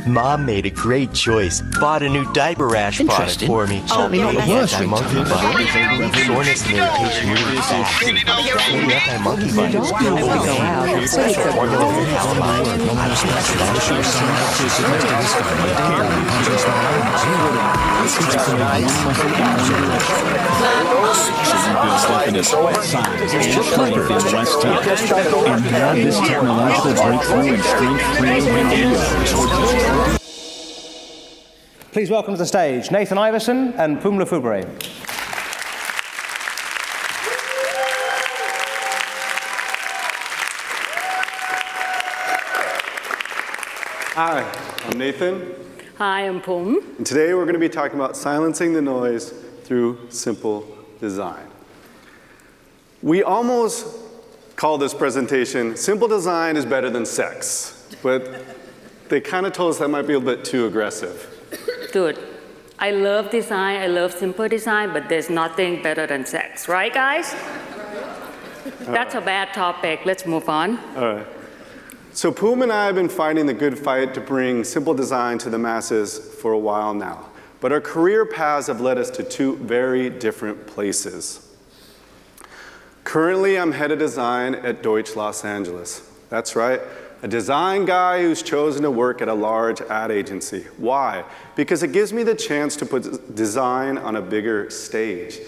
Mom made a great choice. Bought a new diaper rash product for me. Oh, you know, the worst thing Monkey bite. Soreness and irritation really fast. Anti-monkey bite. Don't know when to go out. So you could And now this technological breakthrough in strength training. Please welcome to the stage Nathan Iverson and Pum Lefoubre. Hi, I'm Nathan. Hi, I'm Pum. And today we're going to be talking about silencing the noise through simple design. We almost call this presentation, Simple Design is Better Than Sex, but they kind of told us that might be a little bit too aggressive. Good. I love design, I love simple design, but there's nothing better than sex, right guys? That's a bad topic. Let's move on. All right. So Pum and I have been fighting the good fight to bring simple design to the masses for a while now. But our career paths have led us to two very different places. Currently, I'm head of design at Deutsch Los Angeles. That's right, a design guy who's chosen to work at a large ad agency. Why? Because it gives me the chance to put design on a bigger stage.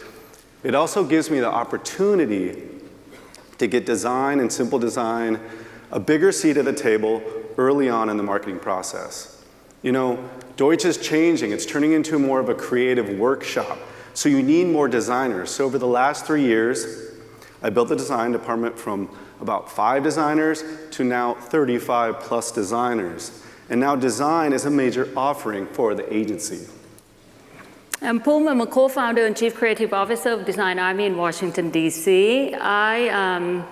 It also gives me the opportunity to get design and simple design a bigger seat at the table early on in the marketing process. You know, Deutsch is changing. It's turning into more of a creative workshop. So you need more designers. So over the last 3 years, I built the design department from about 5 designers to now 35 plus designers. And now design is a major offering for the agency. I'm Pum. I'm a co-founder and chief creative officer of Design Army in Washington, D.C. I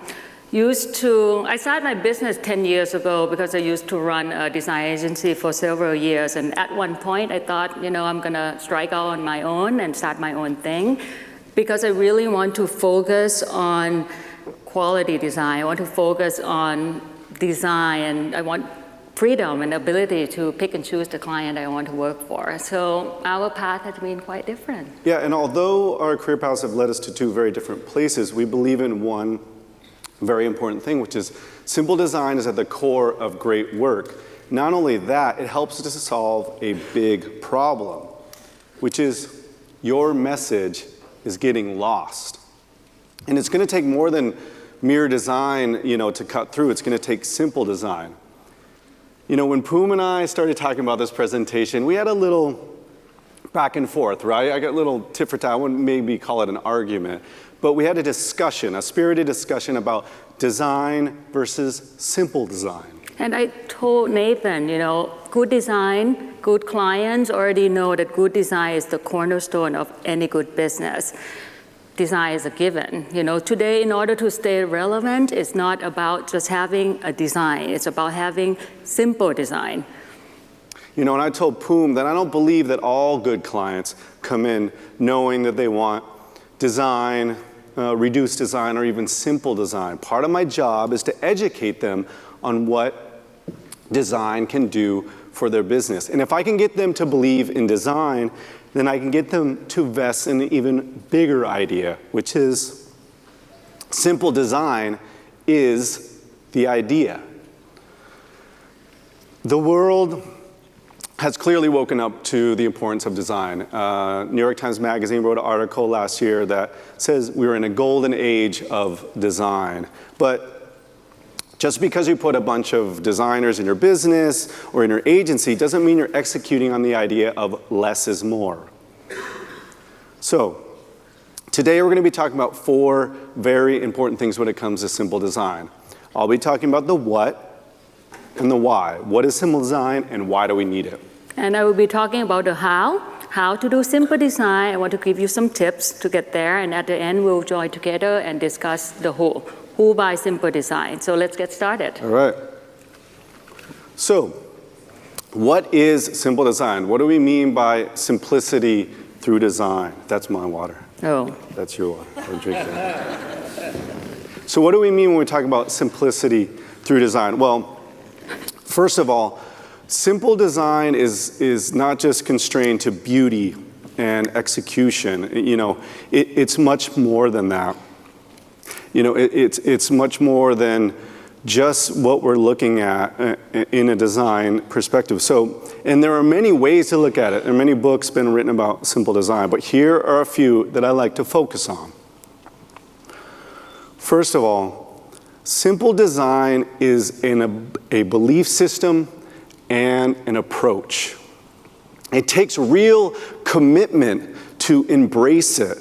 started my business 10 years ago because I used to run a design agency for several years. And at one point, I thought, you know, I'm going to strike out on my own and start my own thing because I really want to focus on quality design. I want to focus on design, and I want freedom and ability to pick and choose the client I want to work for. So our path has been quite different. Yeah, and although our career paths have led us to two very different places, we believe in one very important thing, which is simple design is at the core of great work. Not only that, it helps us to solve a big problem, which is your message is getting lost. And it's going to take more than mere design, you know, to cut through. It's going to take simple design. You know, when Pum and I started talking about this presentation, we had a little back and forth, right? I got a little tit for tat. I wouldn't maybe call it an argument. But we had a discussion, a spirited discussion about design versus simple design. And I told Nathan, you know, good design, good clients already know that good design is the cornerstone of any good business. Design is a given. You know, today, in order to stay relevant, it's not about just having a design. It's about having simple design. You know, and I told Pum that I don't believe that all good clients come in knowing that they want design, reduced design, or even simple design. Part of my job is to educate them on what design can do for their business. And if I can get them to believe in design, then I can get them to invest in an even bigger idea, which is simple design is the idea. The world has clearly woken up to the importance of design. New York Times Magazine wrote an article last year that says we're in a golden age of design. But just because you put a bunch of designers in your business or in your agency doesn't mean you're executing on the idea of less is more. So today we're going to be talking about 4 very important things when it comes to simple design. I'll be talking about the what and the why. What is simple design and why do we need it? And I will be talking about the how to do simple design. I want to give you some tips to get there. And at the end, we'll join together and discuss the who by simple design. So let's get started. All right. So what is simple design? What do we mean by simplicity through design? That's my water. Oh. That's your water. Don't drink that. So what do we mean when we talk about simplicity through design? Well, first of all, Simple design is not just constrained to beauty and execution. You know, it's much more than that. You know, it's much more than just what we're looking at in a design perspective. So, and there are many ways to look at it. There are many books been written about simple design, but here are a few that I like to focus on. First of all, simple design is a belief system and an approach. It takes real commitment to embrace it.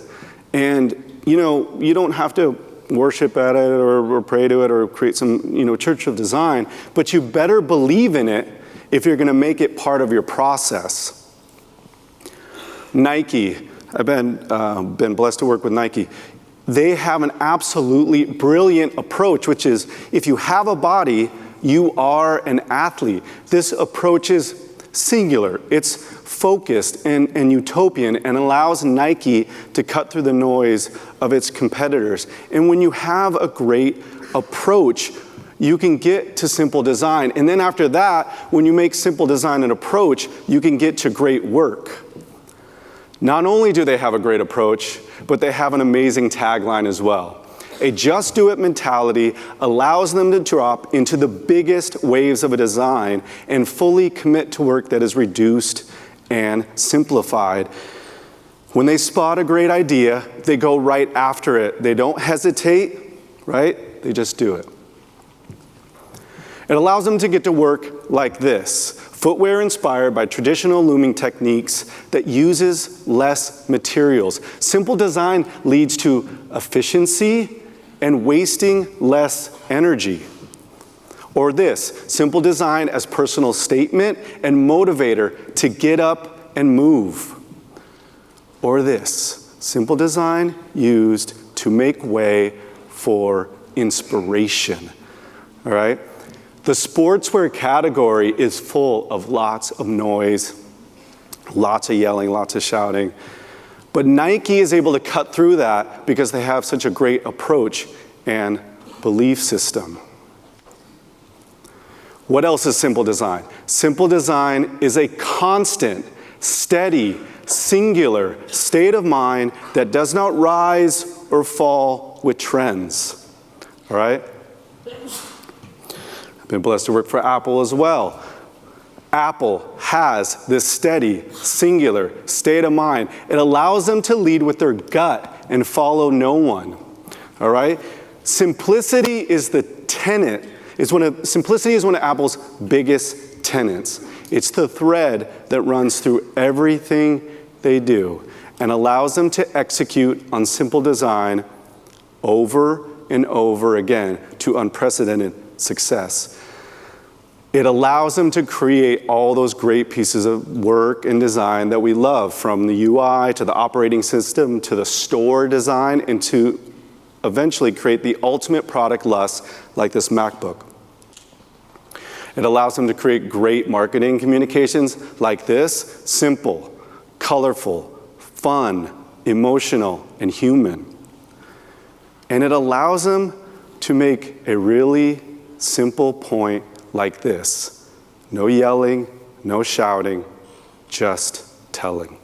And, you know, you don't have to worship at it or pray to it or create some, you know, church of design, but you better believe in it if you're going to make it part of your process. Nike, I've been blessed to work with Nike. They have an absolutely brilliant approach, which is if you have a body, you are an athlete. This approach is singular. It's focused and utopian and allows Nike to cut through the noise of its competitors. And when you have a great approach, you can get to simple design. And then after that, when you make simple design an approach, you can get to great work. Not only do they have a great approach, but they have an amazing tagline as well. A just do it mentality allows them to drop into the biggest waves of a design and fully commit to work that is reduced and simplified. When they spot a great idea, they go right after it. They don't hesitate, right? They just do it. It allows them to get to work like this. Footwear inspired by traditional looming techniques that uses less materials. Simple design leads to efficiency and wasting less energy. Or this, simple design as personal statement and motivator to get up and move. Or this, simple design used to make way for inspiration. All right? The sportswear category is full of lots of noise, lots of yelling, lots of shouting. But Nike is able to cut through that because they have such a great approach and belief system. What else is simple design? Simple design is a constant, steady, singular state of mind that does not rise or fall with trends. All right? I've been blessed to work for Apple as well. Apple has this steady, singular state of mind. It allows them to lead with their gut and follow no one. All right? Simplicity is the tenet. Simplicity is one of Apple's biggest tenets. It's the thread that runs through everything they do and allows them to execute on simple design over and over again to unprecedented success. It allows them to create all those great pieces of work and design that we love, from the UI to the operating system to the store design, and to eventually create the ultimate product lust like this MacBook. It allows them to create great marketing communications like this: simple, colorful, fun, emotional, and human. And it allows them to make a really simple point like this: no yelling, no shouting, just telling.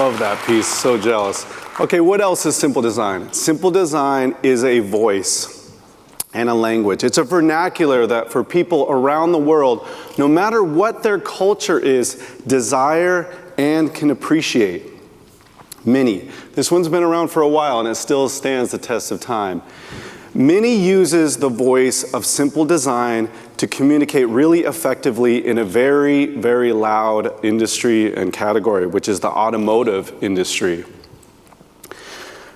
love that piece, so jealous. Okay, what else is simple design? Simple design is a voice and a language. It's a vernacular that for people around the world, no matter what their culture is, desire and can appreciate. Mini. This one's been around for a while and it still stands the test of time. Mini uses the voice of simple design to communicate really effectively in a very, very loud industry and category, which is the automotive industry.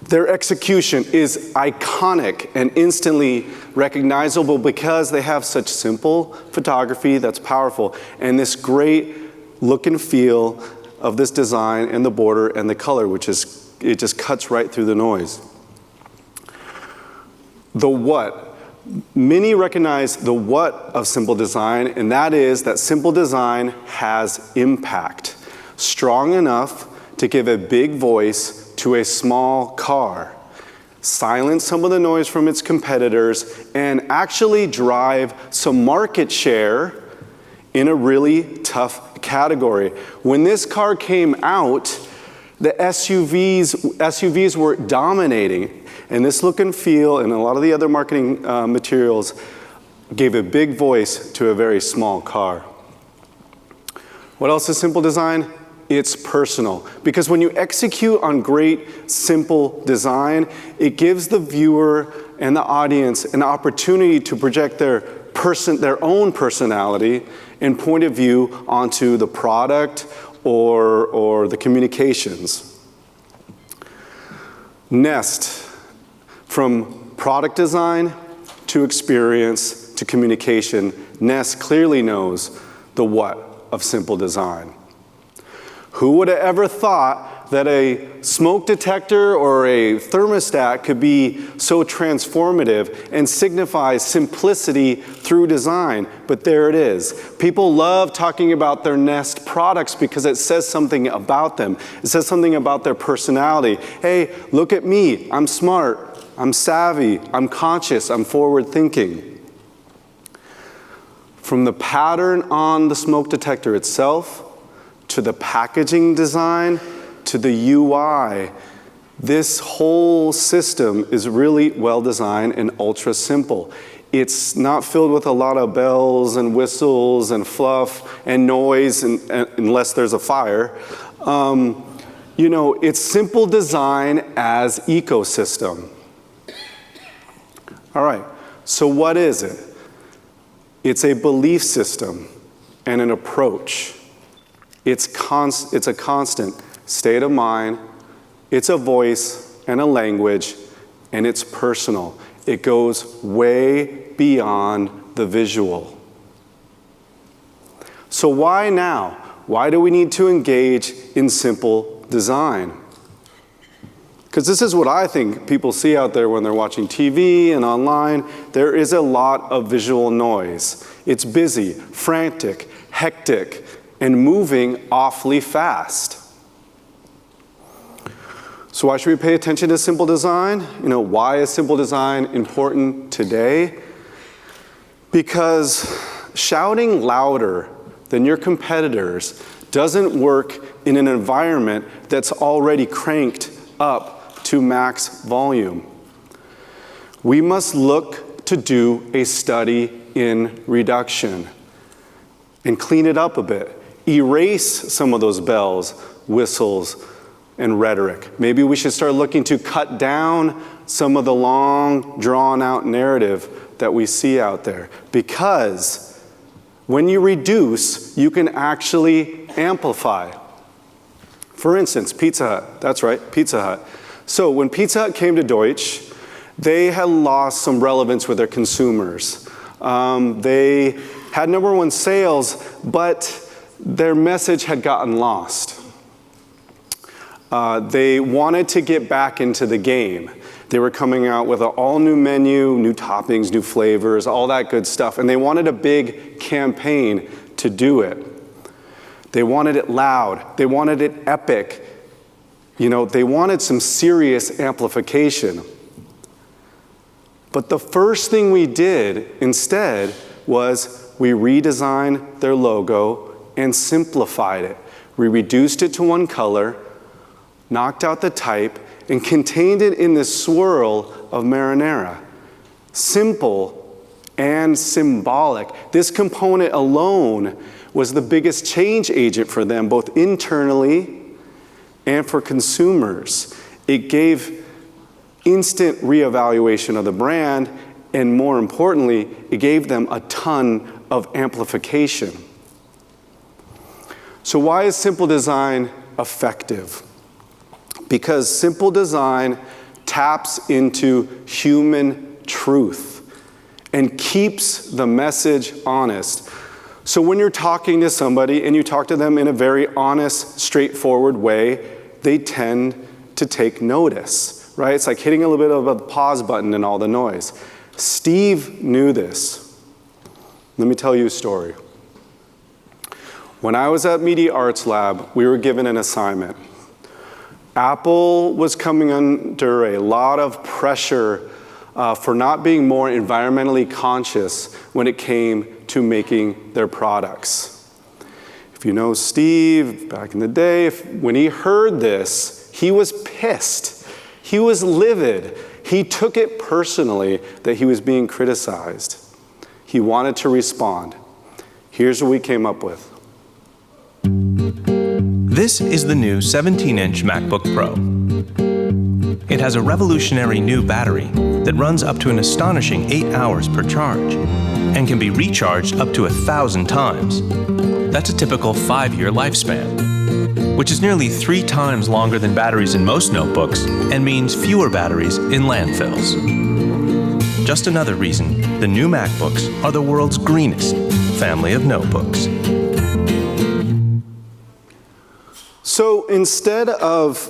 Their execution is iconic and instantly recognizable because they have such simple photography that's powerful and this great look and feel of this design and the border and the color, which is, it just cuts right through the noise. The what. Many recognize the what of simple design, and that is that simple design has impact, strong enough to give a big voice to a small car, silence some of the noise from its competitors, and actually drive some market share in a really tough category. When this car came out, the SUVs were dominating, and this look and feel and a lot of the other marketing materials gave a big voice to a very small car. What else is simple design? It's personal. Because when you execute on great, simple design, it gives the viewer and the audience an opportunity to project their own personality and point of view onto the product or the communications. Next, from product design to experience to communication, Nest clearly knows the what of simple design. Who would have ever thought that a smoke detector or a thermostat could be so transformative and signify simplicity through design? But there it is. People love talking about their Nest products because it says something about them. It says something about their personality. Hey, look at me. I'm smart. I'm savvy. I'm conscious. I'm forward thinking. From the pattern on the smoke detector itself, to the packaging design, to the UI, this whole system is really well designed and ultra simple. It's not filled with a lot of bells and whistles and fluff and noise unless there's a fire. You know, it's simple design as ecosystem. All right, so what is it? It's a belief system and an approach. It's a constant state of mind, it's a voice and a language, and it's personal. It goes way beyond the visual. So why now? Why do we need to engage in simple design? Because this is what I think people see out there when they're watching TV and online. There is a lot of visual noise. It's busy, frantic, hectic, and moving awfully fast. So why should we pay attention to simple design? You know, why is simple design important today? Because shouting louder than your competitors doesn't work in an environment that's already cranked up to max volume. We must look to do a study in reduction and clean it up a bit. Erase some of those bells, whistles, and rhetoric. Maybe we should start looking to cut down some of the long, drawn-out narrative that we see out there. Because when you reduce, you can actually amplify. For instance, Pizza Hut. That's right, Pizza Hut. So when Pizza Hut came to Deutsch, they had lost some relevance with their consumers. They had #1 sales, but their message had gotten lost. They wanted to get back into the game. They were coming out with an all-new menu, new toppings, new flavors, all that good stuff, and they wanted a big campaign to do it. They wanted it loud. They wanted it epic. You know, they wanted some serious amplification. But the first thing we did instead was we redesigned their logo and simplified it. We reduced it to one color, knocked out the type, and contained it in this swirl of marinara. Simple and symbolic. This component alone was the biggest change agent for them, both internally and for consumers. It gave instant reevaluation of the brand, and more importantly, it gave them a ton of amplification. So why is simple design effective? Because simple design taps into human truth and keeps the message honest. So when you're talking to somebody and you talk to them in a very honest, straightforward way, they tend to take notice, right? It's like hitting a little bit of a pause button in all the noise. Steve knew this. Let me tell you a story. When I was at Media Arts Lab, we were given an assignment. Apple was coming under a lot of pressure for not being more environmentally conscious when it came to making their products. If you know Steve, back in the day, when he heard this, he was pissed. He was livid. He took it personally that he was being criticized. He wanted to respond. Here's what we came up with. This is the new 17-inch MacBook Pro. It has a revolutionary new battery that runs up to an astonishing 8 hours per charge and can be recharged up to 1,000 times. That's a typical 5-year lifespan, which is nearly 3 times longer than batteries in most notebooks and means fewer batteries in landfills. Just another reason the new MacBooks are the world's greenest family of notebooks. So instead of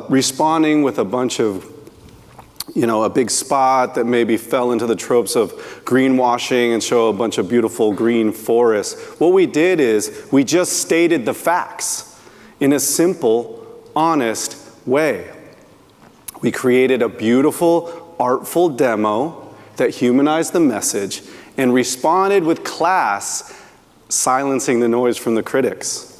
responding with a bunch of, a big spot that maybe fell into the tropes of greenwashing and show a bunch of beautiful green forests, what we did is we just stated the facts in a simple, honest way. We created a beautiful, artful demo that humanized the message and responded with class, silencing the noise from the critics.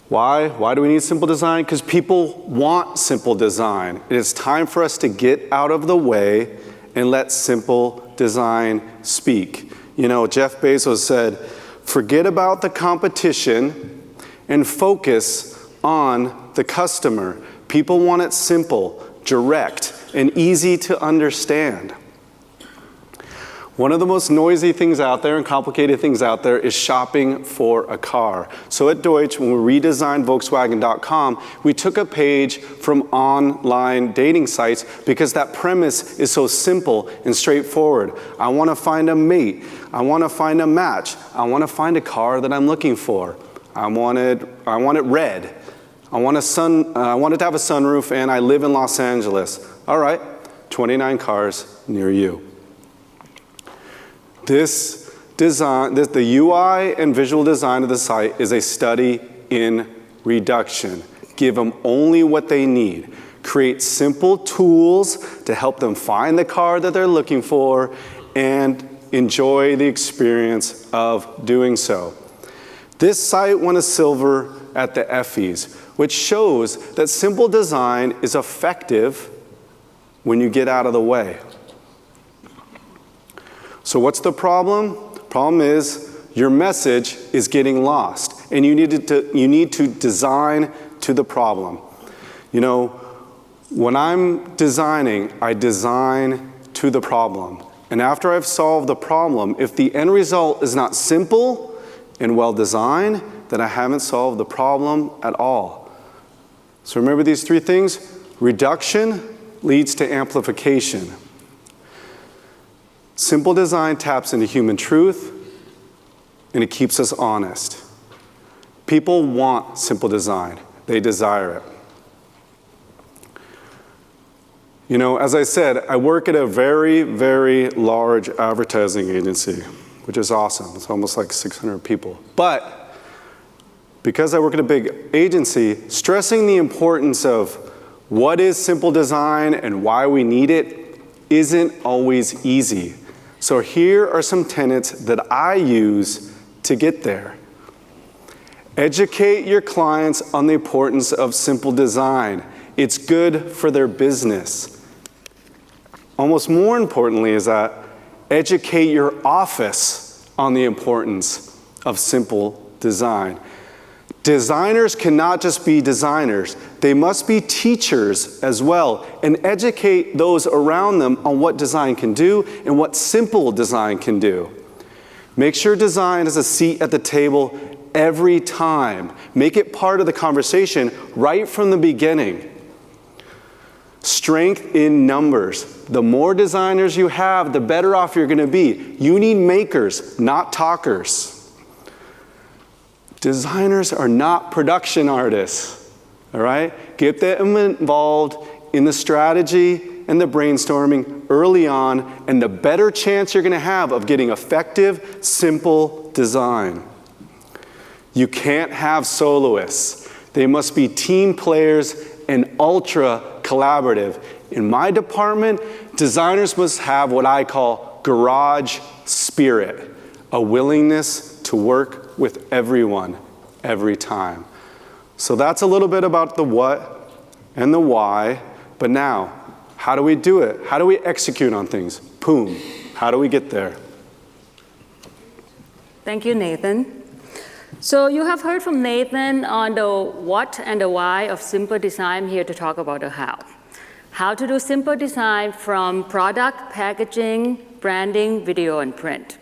Why? Why do we need simple design? Because people want simple design. It is time for us to get out of the way and let simple design speak. Jeff Bezos said, forget about the competition and focus on the customer. People want it simple, direct, and easy to understand. One of the most noisy things out there and complicated things out there is shopping for a car. So at Deutsch, when we redesigned Volkswagen.com, we took a page from online dating sites because that premise is so simple and straightforward. I want to find a mate. I want to find a match. I want to find a car that I'm looking for. I want it red. I want it to have a sunroof, and I live in Los Angeles. All right, 29 cars near you. This design, the UI and visual design of the site is a study in reduction. Give them only what they need. Create simple tools to help them find the car that they're looking for and enjoy the experience of doing so. This site won a silver at the Effies, which shows that simple design is effective when you get out of the way. So what's the problem? Problem is your message is getting lost, and you need to design to the problem. When I'm designing, I design to the problem. And after I've solved the problem, if the end result is not simple and well designed, then I haven't solved the problem at all. So remember these 3 things. Reduction leads to amplification. Simple design taps into human truth, and it keeps us honest. People want simple design. They desire it. As I said, I work at a very, very large advertising agency, which is awesome. It's almost like 600 people. But because I work at a big agency, stressing the importance of what is simple design and why we need it isn't always easy. So here are some tenets that I use to get there. Educate your clients on the importance of simple design. It's good for their business. Almost more importantly is that educate your office on the importance of simple design. Designers cannot just be designers. They must be teachers as well and educate those around them on what design can do and what simple design can do. Make sure design has a seat at the table every time. Make it part of the conversation right from the beginning. Strength in numbers. The more designers you have, the better off you're going to be. You need makers, not talkers. Designers are not production artists, all right? Get them involved in the strategy and the brainstorming early on, and the better chance you're going to have of getting effective, simple design. You can't have soloists. They must be team players and ultra collaborative. In my department, designers must have what I call garage spirit, a willingness to work with everyone, every time. So that's a little bit about the what and the why, but now, how do we do it? How do we execute on things? Boom. How do we get there? Thank you, Nathan. So you have heard from Nathan on the what and the why of simple design. I'm here to talk about the how. How to do simple design from product, packaging, branding, video, and print.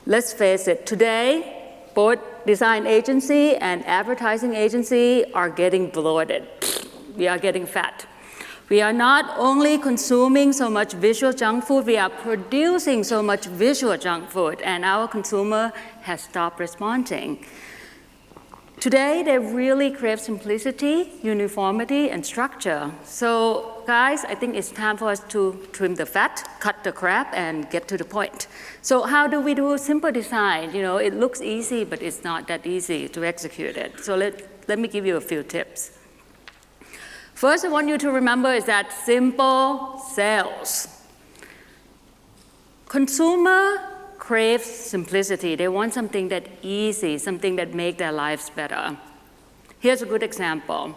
Let's face it, today, both design agency and advertising agency are getting bloated. We are getting fat. We are not only consuming so much visual junk food, we are producing so much visual junk food, and our consumer has stopped responding. Today, they really crave simplicity, uniformity, and structure. So guys, I think it's time for us to trim the fat, cut the crap, and get to the point. So how do we do simple design? You know, it looks easy, but it's not that easy to execute it. So let me give you a few tips. First, I want you to remember is that simple sells. Consumer craves simplicity. They want something that's easy, something that makes their lives better. Here's a good example.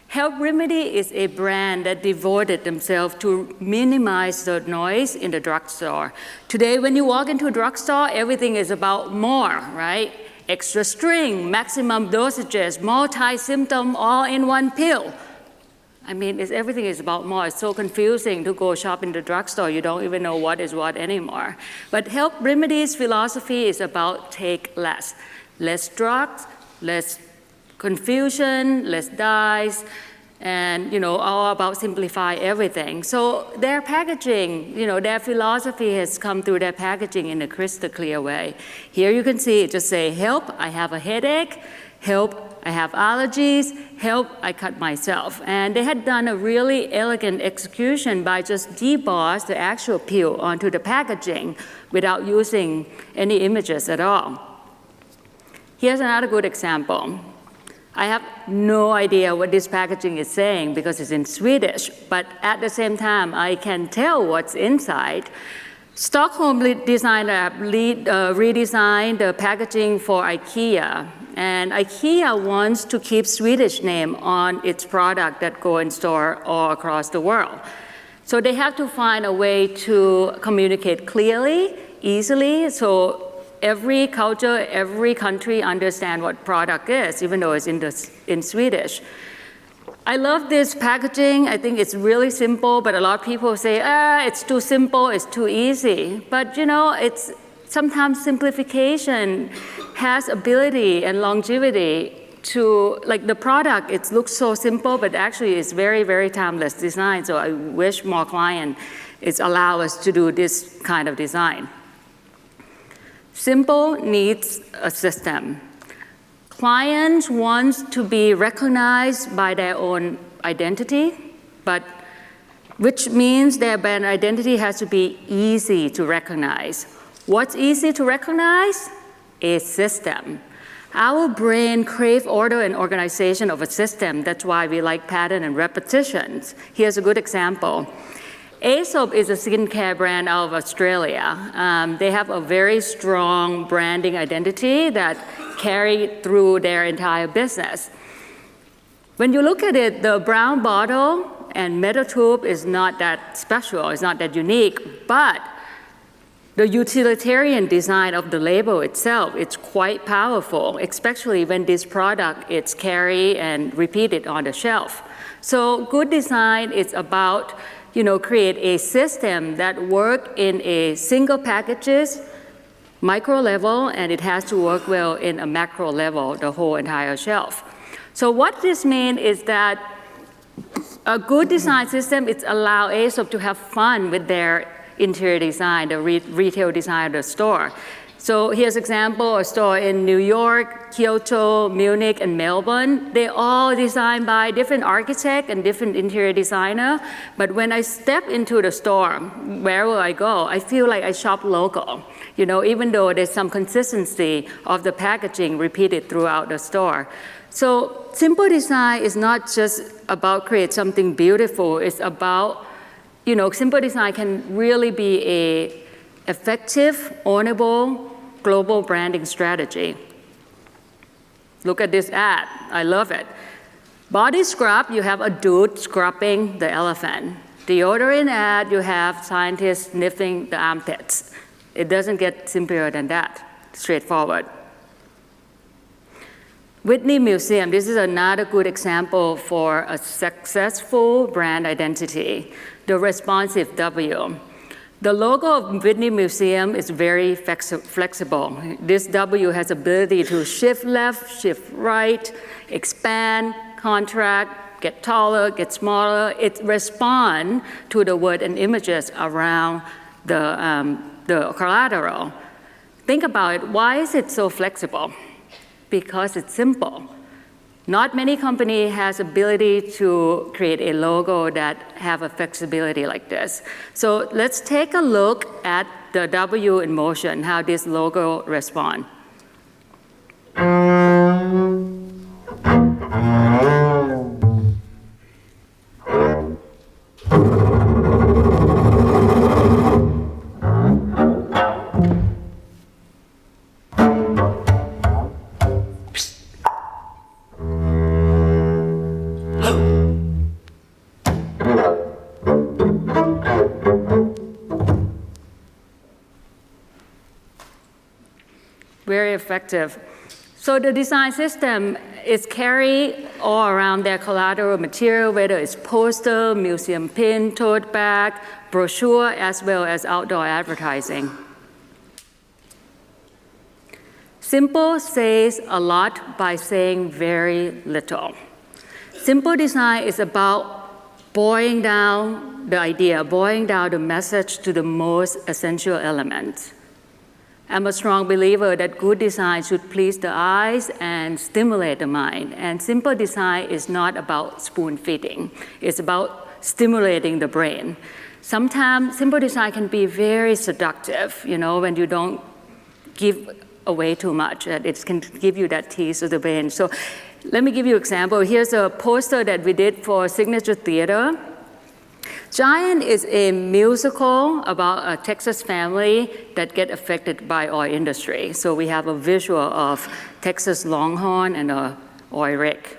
Health Remedy is a brand that devoted themselves to minimize the noise in the drugstore. Today, when you walk into a drugstore, everything is about more, right? Extra string, maximum dosages, multi-symptom, all in one pill. I mean, everything is about more. It's so confusing to go shop in the drugstore. You don't even know what is what anymore. But Health Remedy's philosophy is about take less. Less drugs, less confusion, less dyes, and all about simplify everything. So their packaging, their philosophy has come through their packaging in a crystal clear way. Here you can see it just say, help, I have a headache, help, I have allergies, help, I cut myself. And they had done a really elegant execution by just deboss the actual pill onto the packaging without using any images at all. Here's another good example. I have no idea what this packaging is saying because it's in Swedish, but at the same time, I can tell what's inside. Stockholm Design Lab redesigned the packaging for IKEA. And IKEA wants to keep Swedish name on its product that go in store all across the world. So they have to find a way to communicate clearly, easily, so every culture, every country understand what product is, even though it's in Swedish. I love this packaging. I think it's really simple, but a lot of people say, it's too simple, it's too easy. But it's sometimes simplification has ability and longevity to, like the product, it looks so simple, but actually it's very, very timeless design. So I wish more clients allow us to do this kind of design. Simple needs a system. Clients want to be recognized by their own identity, but which means their brand identity has to be easy to recognize. What's easy to recognize? A system. Our brain craves order and organization of a system. That's why we like pattern and repetitions. Here's a good example. Aesop is a skincare brand out of Australia. They have a very strong branding identity that carried through their entire business. When you look at it, the brown bottle and metal tube is not that special, it's not that unique, but the utilitarian design of the label itself, it's quite powerful, especially when this product is carried and repeated on the shelf. So good design is about, create a system that works in a single packages, micro level, and it has to work well in a macro level, the whole entire shelf. So what this means is that a good design system is allow Aesop to have fun with their interior design, the retail design of the store. So here's an example, a store in New York, Kyoto, Munich, and Melbourne. They all designed by different architects and different interior designer. But when I step into the store, wherever I go, I feel like I shop local. Even though there's some consistency of the packaging repeated throughout the store. So simple design is not just about create something beautiful. It's about, simple design can really be a effective, ownable, global branding strategy. Look at this ad, I love it. Body scrub, you have a dude scrubbing the elephant. Deodorant ad, you have scientists sniffing the armpits. It doesn't get simpler than that, straightforward. Whitney Museum, this is another good example for a successful brand identity, the responsive W. The logo of Whitney Museum is very flexible. This W has ability to shift left, shift right, expand, contract, get taller, get smaller. It responds to the word and images around the collateral. Think about it, why is it so flexible? Because it's simple. Not many companies has ability to create a logo that have a flexibility like this. So let's take a look at the W in motion, how this logo responds. Very effective. So the design system is carried all around their collateral material, whether it's poster, museum pin, tote bag, brochure, as well as outdoor advertising. Simple says a lot by saying very little. Simple design is about boiling down the idea, boiling down the message to the most essential elements. I'm a strong believer that good design should please the eyes and stimulate the mind. And simple design is not about spoon feeding. It's about stimulating the brain. Sometimes simple design can be very seductive, when you don't give away too much. It can give you that tease of the brain. So let me give you an example. Here's a poster that we did for Signature Theater. Giant is a musical about a Texas family that get affected by oil industry. So we have a visual of Texas Longhorn and a oil rig.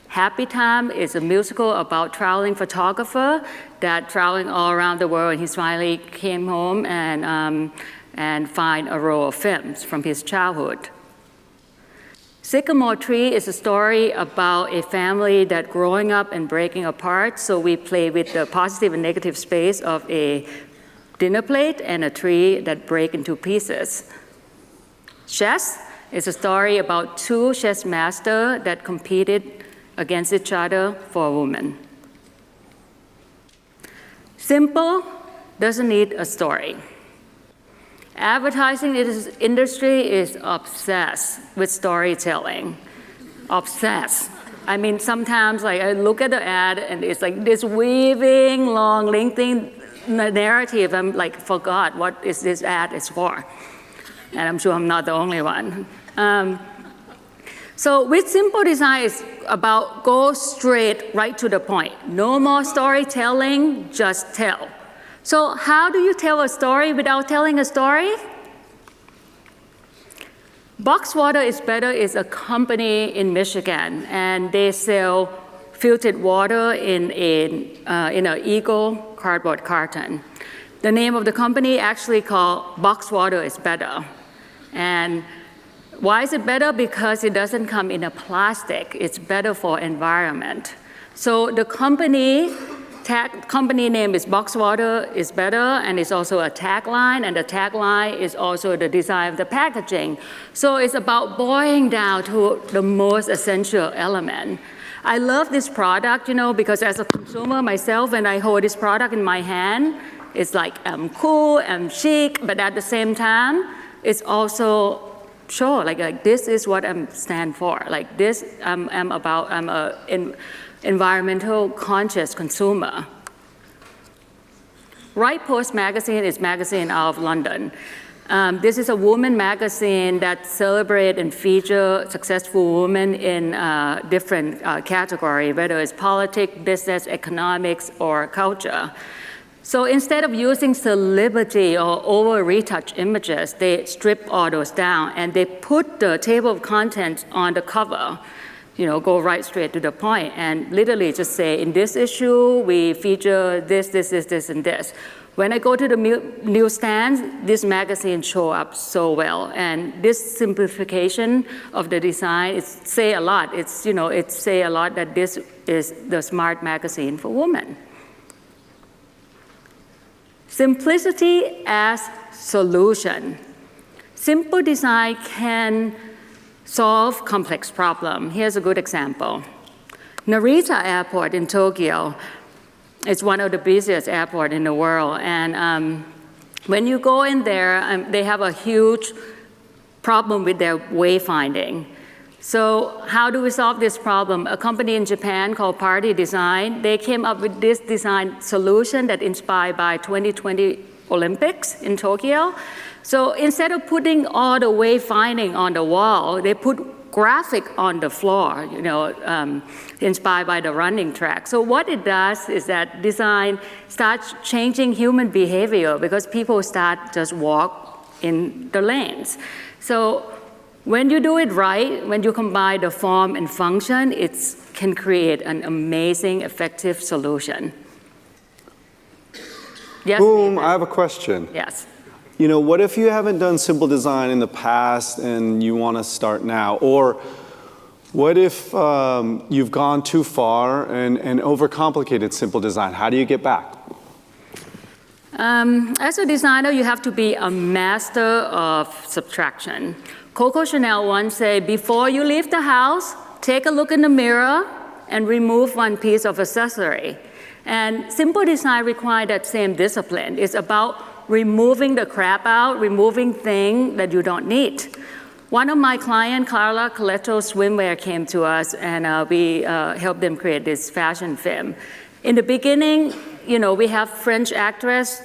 Happy Time is a musical about traveling photographer that traveling all around the world, and he finally came home and find a roll of films from his childhood. Sycamore Tree is a story about a family that growing up and breaking apart, so we play with the positive and negative space of a dinner plate and a tree that break into pieces. Chess is a story about two chess masters that competed against each other for a woman. Simple doesn't need a story. Advertising industry is obsessed with storytelling. Obsessed. I mean, sometimes I look at the ad and it's like this weaving, long, lengthy narrative. I'm like, forgot what is this ad is for. And I'm sure I'm not the only one. So with simple design, it's about go straight right to the point. No more storytelling, just tell. So how do you tell a story without telling a story? Box Water is Better is a company in Michigan, and they sell filtered water in an Eagle cardboard carton. The name of the company actually called Box Water is Better. And why is it better? Because it doesn't come in a plastic. It's better for environment. So the company name is Box Water is Better, and it's also a tagline, and the tagline is also the design of the packaging. So it's about boiling down to the most essential element. I love this product, because as a consumer myself, when I hold this product in my hand, it's like I'm cool, I'm chic, but at the same time, it's also sure, like this is what I stand for. Like this, I'm an environmental conscious consumer. Right Post magazine is magazine out of London. This is a woman magazine that celebrates and features successful women in different categories, whether it's politics, business, economics, or culture. So instead of using celebrity or over-retouched images, they strip all those down and they put the table of contents on the cover, go right straight to the point and literally just say, in this issue, we feature this, and this. When I go to the newsstands, this magazine show up so well. And this simplification of the design, say a lot. It say a lot that this is the smart magazine for women. Simplicity as solution. Simple design can solve complex problems. Here's a good example. Narita Airport in Tokyo is one of the busiest airports in the world. And when you go in there, they have a huge problem with their wayfinding. So how do we solve this problem? A company in Japan called Party Design, they came up with this design solution that inspired by 2020 Olympics in Tokyo. So instead of putting all the wayfinding on the wall, they put graphic on the floor, inspired by the running track. So what it does is that design starts changing human behavior because people start just walk in the lanes. So when you do it right, when you combine the form and function, it can create an amazing, effective solution. Yes, Boom, David? I have a question. Yes. What if you haven't done simple design in the past and you want to start now? Or what if you've gone too far and overcomplicated simple design? How do you get back? As a designer, you have to be a master of subtraction. Coco Chanel once said, before you leave the house, take a look in the mirror and remove one piece of accessory. And simple design requires that same discipline. It's about removing the crap out, removing things that you don't need. One of my clients, Carla Coletto Swimwear, came to us and we helped them create this fashion film. In the beginning, we have French actress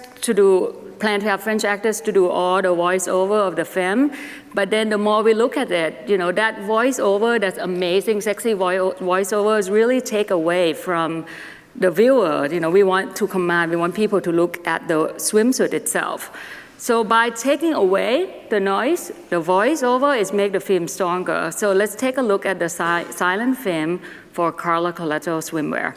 plan to have French actors to do all the voiceover of the film. But then the more we look at it, that voiceover, that amazing, sexy voiceovers really take away from the viewer. We want people to look at the swimsuit itself. So by taking away the noise, the voiceover is make the film stronger. So let's take a look at the silent film for Carla Coletto Swimwear.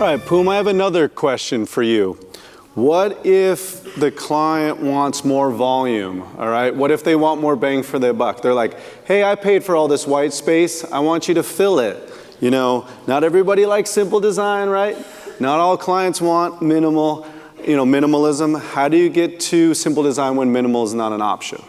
All right, Poom, I have another question for you. What if the client wants more volume, all right? What if they want more bang for their buck? They're like, hey, I paid for all this white space. I want you to fill it. You know, not everybody likes simple design, right? Not all clients want minimalism. How do you get to simple design when minimal is not an option?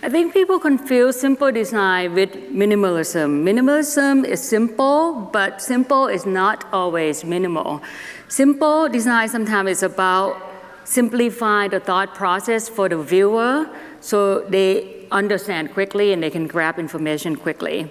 I think people confuse simple design with minimalism. Minimalism is simple, but simple is not always minimal. Simple design sometimes is about simplifying the thought process for the viewer so they understand quickly and they can grab information quickly.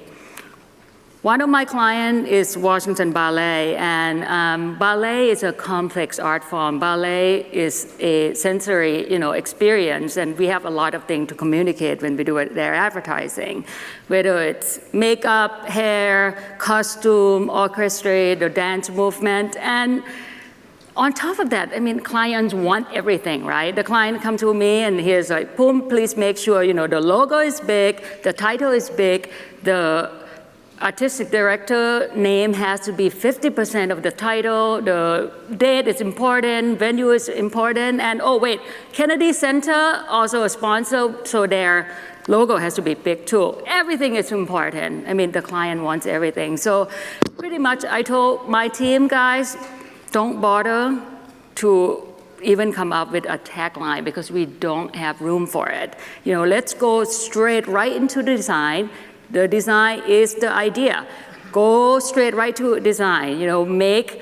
One of my clients is Washington Ballet, and ballet is a complex art form. Ballet is a sensory, experience, and we have a lot of things to communicate when we do their advertising, whether it's makeup, hair, costume, orchestra, the dance movement, and on top of that, clients want everything, right? The client comes to me and he's like, Poom, please make sure, the logo is big, the title is big, the artistic director name has to be 50% of the title, the date is important, venue is important, and oh wait, Kennedy Center, also a sponsor, so their logo has to be big too. Everything is important. The client wants everything. So pretty much I told my team, guys, don't bother to even come up with a tagline because we don't have room for it. Let's go straight right into the design. The design is the idea. Go straight right to design. Make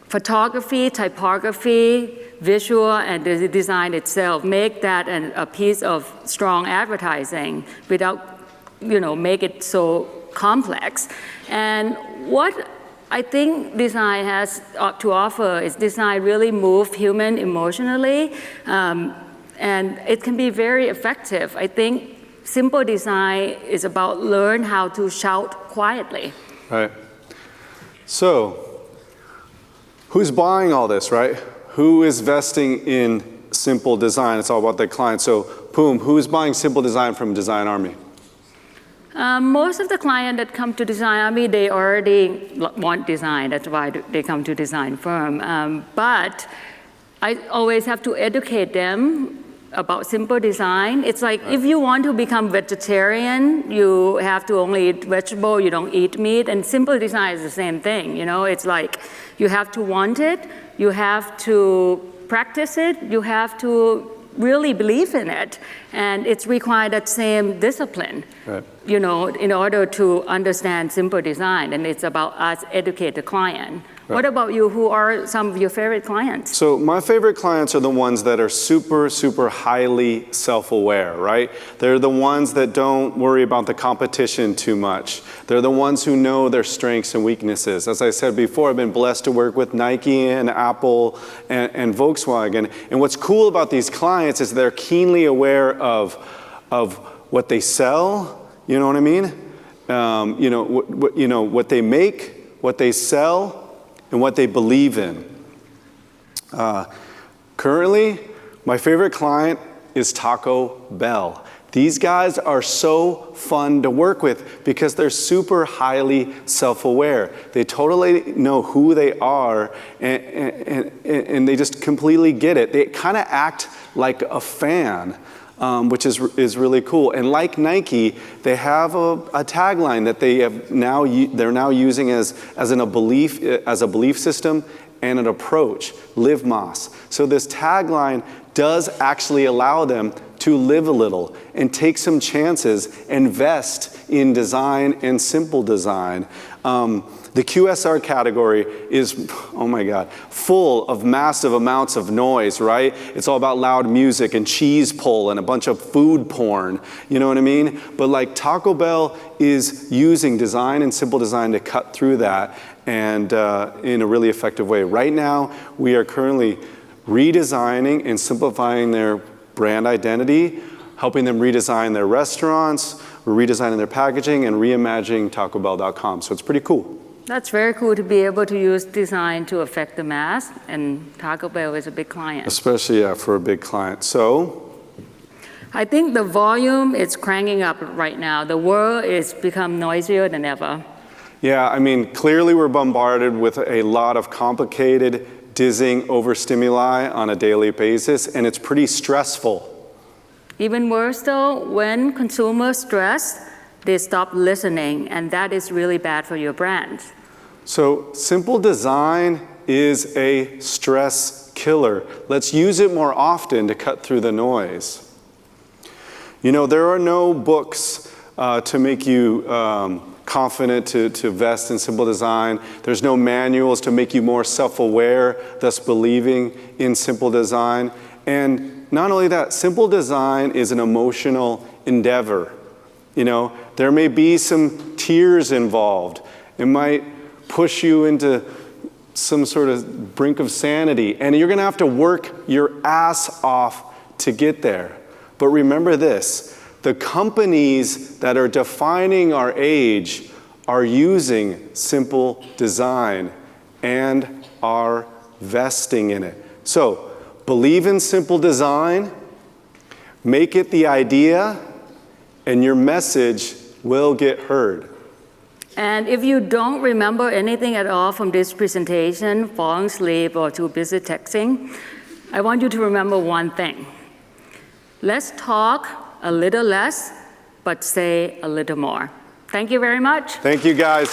photography, typography, visual, and the design itself. Make that a piece of strong advertising without, make it so complex. And what I think design has to offer is design really move human emotionally, and it can be very effective. I think simple design is about learn how to shout quietly. Right. So, who's buying all this, right? Who is vesting in simple design? It's all about the client. So, Poom, who's buying simple design from Design Army? Most of the clients that come to Design Army, they already want design. That's why they come to design firm. But I always have to educate them about simple design. It's like if you want to become vegetarian, you have to only eat vegetable, you don't eat meat, and simple design is the same thing. It's like you have to want it, you have to practice it, you have to really believe in it, and it's required that same discipline. Right. In order to understand simple design, and it's about us educate the client. Right. What about you? Who are some of your favorite clients? So my favorite clients are the ones that are super, super highly self-aware, right? They're the ones that don't worry about the competition too much. They're the ones who know their strengths and weaknesses. As I said before, I've been blessed to work with Nike and Apple and Volkswagen. And what's cool about these clients is they're keenly aware of what they sell, you know what I mean? What they make, what they sell, and what they believe in. Currently, my favorite client is Taco Bell. These guys are so fun to work with because they're super highly self-aware. They totally know who they are and they just completely get it. They kind of act like a fan. Which is really cool. And like Nike, they have a tagline that they're now using as a belief system and an approach, Live Mas. So this tagline does actually allow them to live a little and take some chances, invest in design and simple design. The QSR category is, oh my God, full of massive amounts of noise, right? It's all about loud music and cheese pull and a bunch of food porn, you know what I mean? But like Taco Bell is using design and simple design to cut through that and in a really effective way. Right now, we are currently redesigning and simplifying their brand identity, helping them redesign their restaurants, we're redesigning their packaging and reimagining TacoBell.com. So it's pretty cool. That's very cool to be able to use design to affect the mass, and Taco Bell is a big client. Especially, for a big client. So? I think the volume is cranking up right now. The world is become noisier than ever. Yeah, I mean, clearly we're bombarded with a lot of complicated, dizzying overstimuli on a daily basis, and it's pretty stressful. Even worse though, when consumers stress, they stop listening, and that is really bad for your brand. So simple design is a stress killer. Let's use it more often to cut through the noise. You know, there are no books to make you confident to invest in simple design. There's no manuals to make you more self-aware, thus believing in simple design. And not only that, simple design is an emotional endeavor. You know, there may be some tears involved. It might push you into some sort of brink of sanity, and you're gonna have to work your ass off to get there. But remember this, the companies that are defining our age are using simple design and are vesting in it. So, believe in simple design, make it the idea, and your message will get heard. And if you don't remember anything at all from this presentation, falling asleep or too busy texting, I want you to remember one thing. Let's talk a little less, but say a little more. Thank you very much. Thank you, guys.